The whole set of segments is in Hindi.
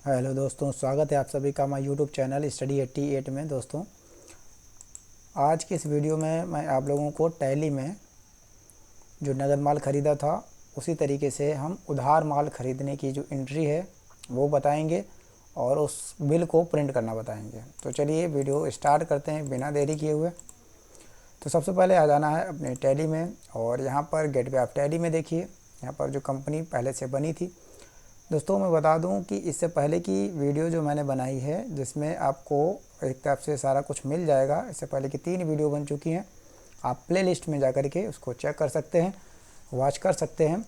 हेलो दोस्तों, स्वागत है आप सभी का हमारे यूट्यूब चैनल स्टडी 88 में। दोस्तों, आज की इस वीडियो में मैं आप लोगों को टैली में जो नगद माल ख़रीदा था उसी तरीके से हम उधार माल ख़रीदने की जो एंट्री है वो बताएंगे और उस बिल को प्रिंट करना बताएंगे। तो चलिए वीडियो स्टार्ट करते हैं बिना देरी किए हुए। तो सबसे पहले आ जाना है अपने टैली में और यहाँ पर गेटवे ऑफ टैली में देखिए, यहाँ पर जो कंपनी पहले से बनी थी। दोस्तों, मैं बता दूं कि इससे पहले की वीडियो जो मैंने बनाई है जिसमें आपको एक तरफ से सारा कुछ मिल जाएगा, इससे पहले की 3 वीडियो बन चुकी हैं। आप प्लेलिस्ट में जाकर के उसको चेक कर सकते हैं, वॉच कर सकते हैं।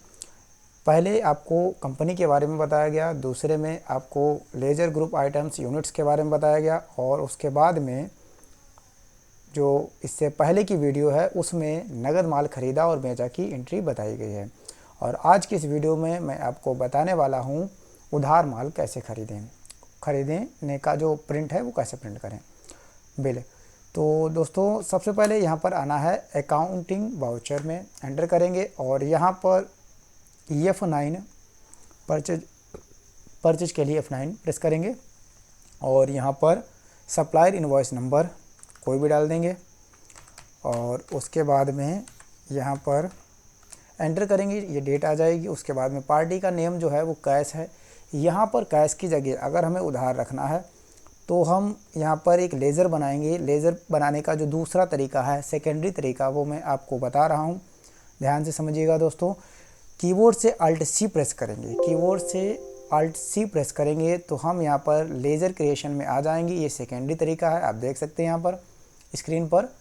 पहले आपको कंपनी के बारे में बताया गया, दूसरे में आपको लेजर ग्रुप आइटम्स यूनिट्स के बारे में बताया गया और उसके बाद में जो इससे पहले की वीडियो है उसमें नगद माल ख़रीदा और बेचा की एंट्री बताई गई है। और आज की इस वीडियो में मैं आपको बताने वाला हूँ उधार माल कैसे खरीदने का जो प्रिंट है वो कैसे प्रिंट करें बिल। तो दोस्तों, सबसे पहले यहाँ पर आना है अकाउंटिंग वाउचर में एंटर करेंगे और यहाँ पर F9 परचेज के लिए F9 प्रेस करेंगे और यहाँ पर सप्लायर इनवॉइस नंबर कोई भी डाल देंगे और उसके बाद में यहाँ पर एंटर करेंगे, ये डेट आ जाएगी। उसके बाद में पार्टी का नेम जो है वो कैश है। यहाँ पर कैश की जगह अगर हमें उधार रखना है तो हम यहाँ पर एक लेज़र बनाएंगे। लेज़र बनाने का जो दूसरा तरीका है, सेकेंडरी तरीका, वो मैं आपको बता रहा हूँ, ध्यान से समझिएगा दोस्तों। कीबोर्ड से Alt C प्रेस करेंगे, कीबोर्ड से Alt C प्रेस करेंगे तो हम यहाँ पर लेज़र क्रिएशन में आ जाएंगे। ये सेकेंडरी तरीका है, आप देख सकते हैं यहाँ पर स्क्रीन पर।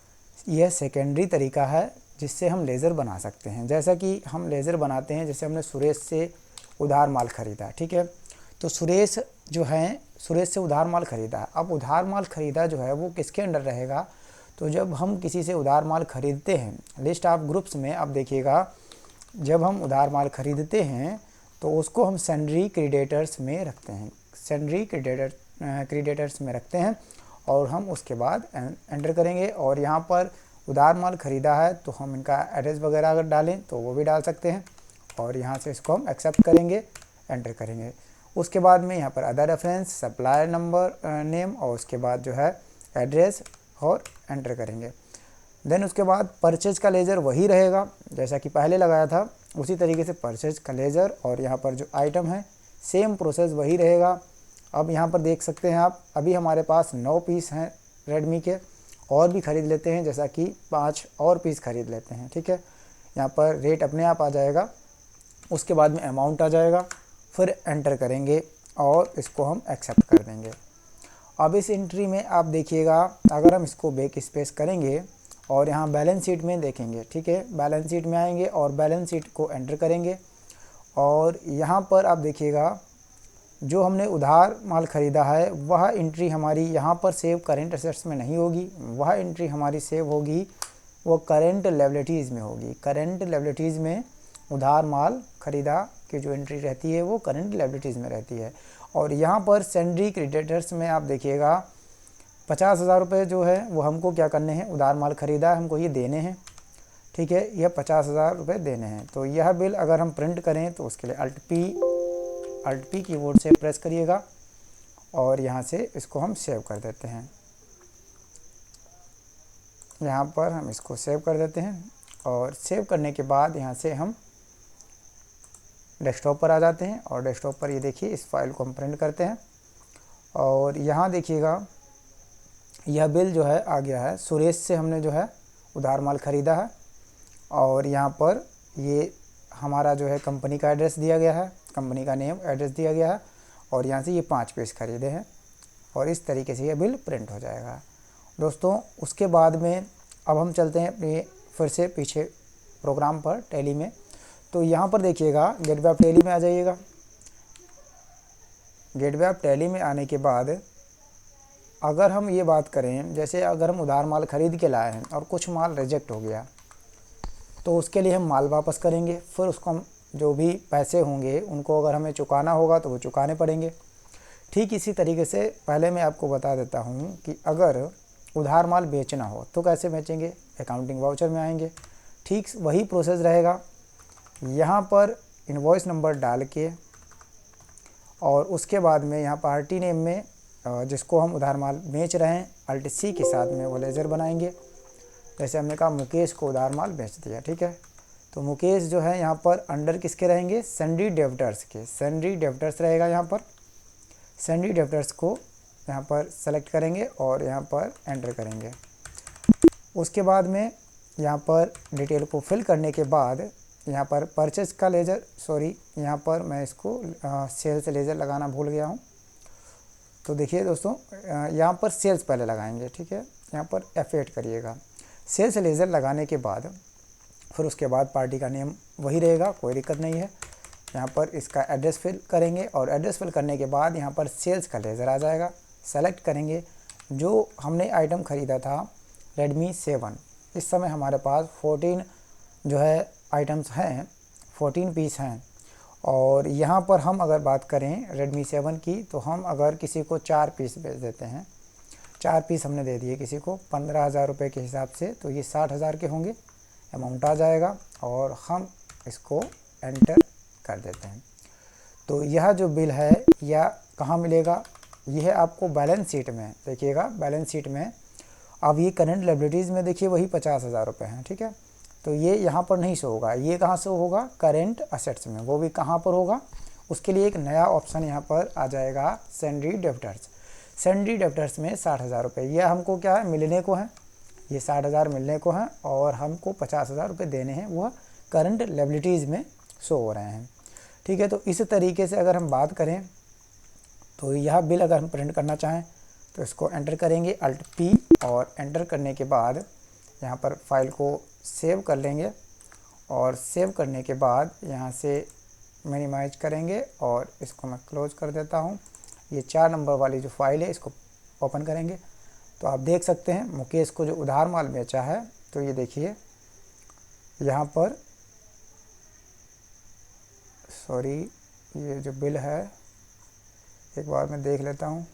यह सेकेंडरी तरीका है जिससे हम लेज़र बना सकते हैं। जैसा कि हम लेज़र बनाते हैं, जैसे हमने सुरेश से उधार माल ख़रीदा, ठीक है, तो सुरेश से उधार माल ख़रीदा। अब उधार माल ख़रीदा जो है वो किसके अंडर रहेगा? तो जब हम किसी से उधार माल ख़रीदते हैं, लिस्ट ऑफ ग्रुप्स में आप देखिएगा, जब हम उधार माल ख़रीदते हैं तो उसको हम सैंड्री क्रेडिटर्स में रखते हैं, सैंड्री क्रेडिटर्स में रखते हैं और हम उसके बाद एंटर करेंगे। और यहाँ पर उधार माल ख़रीदा है तो हम इनका एड्रेस वगैरह अगर डालें तो वो भी डाल सकते हैं और यहाँ से इसको हम एक्सेप्ट करेंगे, एंटर करेंगे। उसके बाद में यहाँ पर other reference, supplier number, name और उसके बाद जो है एड्रेस और एंटर करेंगे। देन उसके बाद परचेज का लेज़र वही रहेगा जैसा कि पहले लगाया था, उसी तरीके से परचेज का लेज़र और यहाँ पर जो आइटम है सेम प्रोसेस वही रहेगा। अब यहाँ पर देख सकते हैं आप, अभी हमारे पास 9 पीस हैं रेडमी के, और भी ख़रीद लेते हैं, जैसा कि 5 और पीस ख़रीद लेते हैं, ठीक है। यहाँ पर रेट अपने आप आ जाएगा, उसके बाद में अमाउंट आ जाएगा, फिर एंटर करेंगे और इसको हम एक्सेप्ट कर देंगे। अब इस एंट्री में आप देखिएगा, अगर हम इसको बैक स्पेस करेंगे और यहाँ बैलेंस शीट में देखेंगे, ठीक है, बैलेंस शीट में आएंगे और बैलेंस शीट को एंटर करेंगे और यहाँ पर आप देखिएगा जो हमने उधार माल ख़रीदा है वह एंट्री हमारी यहाँ पर सेव करेंट एसेट्स में नहीं होगी, वह एंट्री हमारी सेव होगी वो करेंट लायबिलिटीज़ में होगी। करेंट लायबिलिटीज़ में उधार माल ख़रीदा की जो एंट्री रहती है वो करेंट लायबिलिटीज़ में रहती है। और यहाँ पर सैंड्री क्रेडिटर्स में आप देखिएगा 50,000 रुपये जो है वो हमको क्या करने हैं, उधार माल ख़रीदा है हमको ये देने हैं, ठीक है, यह 50,000 रुपये देने हैं। तो यह बिल अगर हम प्रिंट करें तो उसके लिए Alt P कीबोर्ड से प्रेस करिएगा और यहाँ से इसको हम सेव कर देते हैं। यहाँ पर हम इसको सेव कर देते हैं और सेव करने के बाद यहाँ से हम डेस्कटॉप पर आ जाते हैं और डेस्कटॉप पर ये देखिए इस फाइल को हम प्रिंट करते हैं और यहाँ देखिएगा यह बिल जो है आ गया है। सुरेश से हमने जो है उधार माल ख़रीदा है और यहाँ पर ये हमारा जो है कंपनी का एड्रेस दिया गया है, कंपनी का नेम एड्रेस दिया गया है और यहाँ से ये 5 पीस खरीदे हैं और इस तरीके से ये बिल प्रिंट हो जाएगा। दोस्तों, उसके बाद में अब हम चलते हैं अपने फिर से पीछे प्रोग्राम पर टैली में। तो यहाँ पर देखिएगा गेटवे ऑफ टैली में आ जाइएगा। गेटवे ऑफ टैली में आने के बाद अगर हम ये बात करें, जैसे अगर हम उधार माल ख़रीद के लाए हैं और कुछ माल रिजेक्ट हो गया तो उसके लिए हम माल वापस करेंगे, फिर उसको हम जो भी पैसे होंगे उनको अगर हमें चुकाना होगा तो वो चुकाने पड़ेंगे। ठीक इसी तरीके से पहले मैं आपको बता देता हूँ कि अगर उधार माल बेचना हो तो कैसे बेचेंगे, अकाउंटिंग वाउचर में आएंगे, ठीक वही प्रोसेस रहेगा। यहाँ पर इनवॉइस नंबर डाल के और उसके बाद में यहाँ पार्टी नेम में जिसको हम उधार माल बेच रहे हैं अल्ट सी के साथ में वो लेज़र बनाएंगे। जैसे हमने कहा मुकेश को उधार माल बेच दिया, ठीक है। तो मुकेश जो है यहाँ पर अंडर किसके रहेंगे, सन्डी डेब्टर्स के, सन्डी डेब्टर्स रहेगा यहाँ पर। सन्डी डेब्टर्स को यहाँ पर सेलेक्ट करेंगे और यहाँ पर एंटर करेंगे। उसके बाद में यहाँ पर डिटेल को फिल करने के बाद यहाँ पर परचेज का लेज़र, सॉरी यहाँ पर मैं इसको सेल्स लेज़र लगाना भूल गया हूँ। तो देखिए दोस्तों यहाँ पर सेल्स पहले लगाएंगे, ठीक है। यहाँ पर F8 करिएगा। सेल्स लेज़र लगाने के बाद फिर उसके बाद पार्टी का नेम वही रहेगा, कोई दिक्कत नहीं है। यहाँ पर इसका एड्रेस फिल करेंगे और एड्रेस फिल करने के बाद यहाँ पर सेल्स का लेज़र आ जाएगा, सेलेक्ट करेंगे। जो हमने आइटम ख़रीदा था Redmi 7, इस समय हमारे पास 14 जो है आइटम्स हैं, 14 पीस हैं। और यहाँ पर हम अगर बात करें Redmi 7 की, तो हम अगर किसी को 4 पीस बेच देते हैं, 4 पीस हमने दे दिए किसी को 15,000 रुपये के हिसाब से, तो ये 60,000 के होंगे, अमाउंट आ जाएगा और हम इसको एंटर कर देते हैं। तो यह जो बिल है यह कहाँ मिलेगा, यह आपको बैलेंस शीट में देखिएगा। बैलेंस शीट में अब ये करंट लायबिलिटीज़ में देखिए वही 50,000 रुपये हैं, ठीक है। तो ये यहाँ पर नहीं शो होगा, ये कहाँ से होगा, करंट असेट्स में। वो भी कहाँ पर होगा, उसके लिए एक नया ऑप्शन यहाँ पर आ जाएगा, सन्डी डेब्टर्स। सन्डी डेब्टर्स में 60,000 रुपये, यह हमको क्या है, मिलने को है। ये 60,000 मिलने को हैं और हमको 50,000 रुपये देने हैं, वह करंट लायबिलिटीज़ में शो हो रहे हैं, ठीक है। तो इस तरीके से अगर हम बात करें तो यह बिल अगर हम प्रिंट करना चाहें तो इसको एंटर करेंगे अल्ट P, और एंटर करने के बाद यहाँ पर फाइल को सेव कर लेंगे और सेव करने के बाद यहाँ से मिनिमाइज करेंगे और इसको मैं क्लोज कर देता हूँ। ये 4 नंबर वाली जो फाइल है इसको ओपन करेंगे तो आप देख सकते हैं मुकेश को जो उधार माल बेचा है। तो ये देखिए यहाँ पर, सॉरी ये जो बिल है एक बार मैं देख लेता हूँ,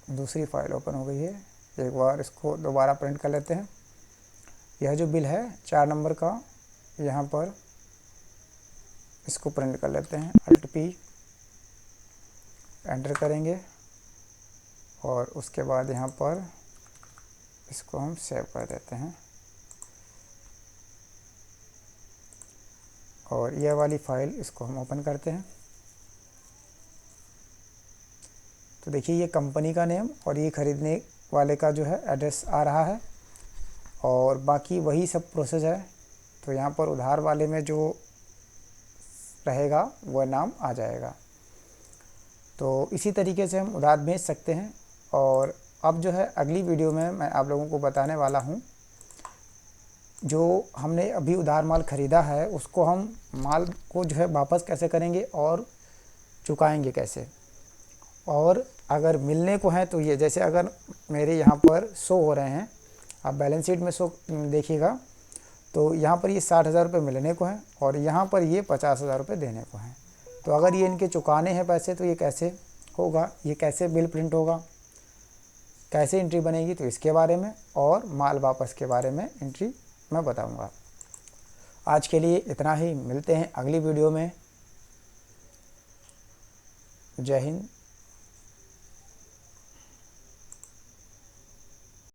दूसरी फाइल ओपन हो गई है, एक बार इसको दोबारा प्रिंट कर लेते हैं। यह जो बिल है 4 नंबर का, यहाँ पर इसको प्रिंट कर लेते हैं, अल्ट P, एंटर करेंगे और उसके बाद यहाँ पर इसको हम सेव कर देते हैं। और यह वाली फ़ाइल इसको हम ओपन करते हैं। तो देखिए ये कंपनी का नेम और ये ख़रीदने वाले का जो है एड्रेस आ रहा है और बाकी वही सब प्रोसेस है। तो यहाँ पर उधार वाले में जो रहेगा वह नाम आ जाएगा। तो इसी तरीके से हम उधार बेच सकते हैं। और अब जो है अगली वीडियो में मैं आप लोगों को बताने वाला हूँ, जो हमने अभी उधार माल ख़रीदा है उसको हम माल को जो है वापस कैसे करेंगे और चुकाएंगे कैसे। और अगर मिलने को हैं तो ये जैसे अगर मेरे यहाँ पर शो हो रहे हैं, आप बैलेंस शीट में शो देखिएगा तो यहाँ पर ये 60,000 रुपये मिलने को हैं और यहाँ पर ये 50,000 रुपये देने को हैं। तो अगर ये इनके चुकाने हैं पैसे तो ये कैसे होगा, ये कैसे बिल प्रिंट होगा, कैसे एंट्री बनेगी, तो इसके बारे में और माल वापस के बारे में एंट्री मैं बताऊंगा। आज के लिए इतना ही, मिलते हैं अगली वीडियो में। जय हिंद,